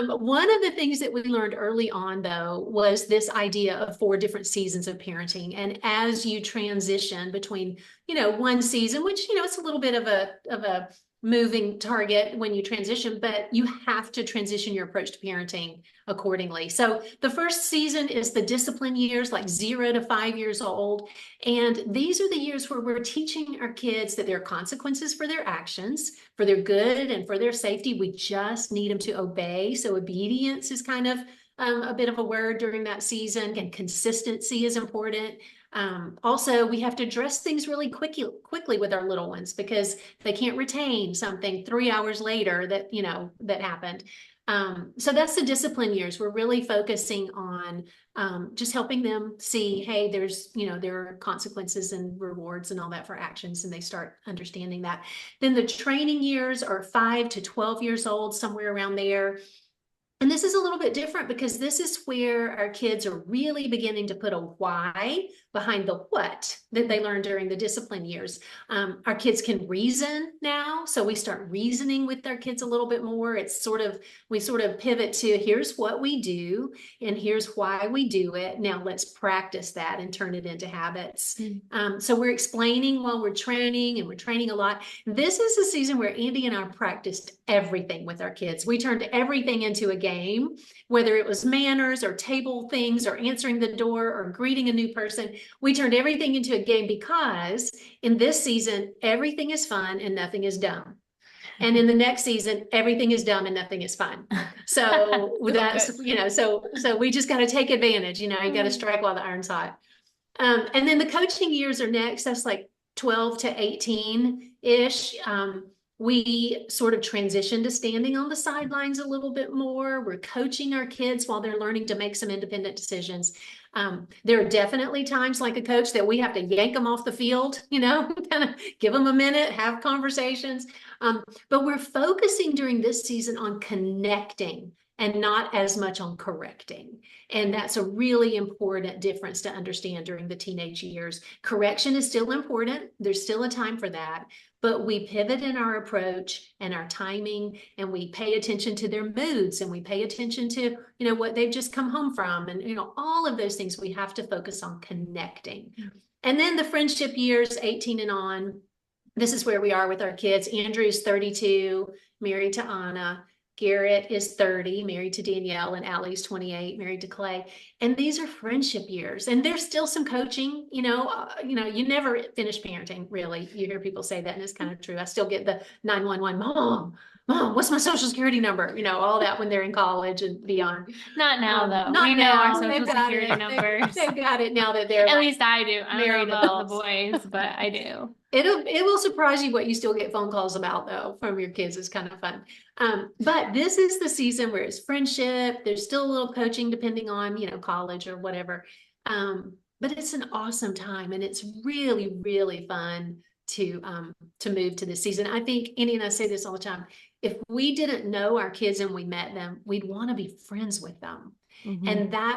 One of the things that we learned early on, though, was this idea of 4 different seasons of parenting. And as you transition between, one season, which, it's a little bit of a moving target when you transition, but you have to transition your approach to parenting accordingly. So the first season is the discipline years, like 0 to 5 years old. And these are the years where we're teaching our kids that there are consequences for their actions, for their good and for their safety. We just need them to obey. So obedience is kind of a bit of a word during that season, and consistency is important. Also, we have to address things really quickly with our little ones, because they can't retain something 3 hours later that happened. So that's the discipline years. We're really focusing on just helping them see, hey, there are consequences and rewards and all that for actions, and they start understanding that. Then the training years are 5 to 12 years old, somewhere around there. And this is a little bit different, because this is where our kids are really beginning to put a why behind the what that they learned during the discipline years. Our kids can reason now, so we start reasoning with our kids a little bit more. We sort of pivot to, here's what we do and here's why we do it. Now let's practice that and turn it into habits. So we're explaining while we're training, and we're training a lot. This is a season where Andy and I practiced everything with our kids. We turned everything into a game, whether it was manners or table things or answering the door or greeting a new person. We turned everything into a game, because in this season, everything is fun and nothing is dumb. And in the next season, everything is dumb and nothing is fun. So that's, so we just got to take advantage, you got to strike while the iron's hot. And then the coaching years are next. That's like 12 to 18-ish. We sort of transition to standing on the sidelines a little bit more. We're coaching our kids while they're learning to make some independent decisions. There are definitely times, like a coach, that we have to yank them off the field, kind of give them a minute, have conversations. But we're focusing during this season on connecting and not as much on correcting. And that's a really important difference to understand during the teenage years. Correction is still important. There's still a time for that. But we pivot in our approach and our timing, and we pay attention to their moods, and we pay attention to, what they've just come home from. And, all of those things, we have to focus on connecting. And then the friendship years, 18 and on, this is where we are with our kids. Andrew's 32, married to Anna. Garrett is 30, married to Danielle, and Allie's 28, married to Clay. And these are friendship years. And there's still some coaching, you never finish parenting, really. You hear people say that, and it's kind of true. I still get the 911, mom, what's my social security number? All that when they're in college and beyond. Not now, though. Not we now. know our social security numbers. They've got it now that they're At least I do. I don't know about adults. the boys, but I do. It will surprise you what you still get phone calls about, though, from your kids. It's kind of fun. But this is the season where it's friendship. There's still a little coaching depending on, college or whatever. But it's an awesome time, and it's really, really fun to move to this season. I think Andy and I say this all the time. If we didn't know our kids and we met them, we'd want to be friends with them. And that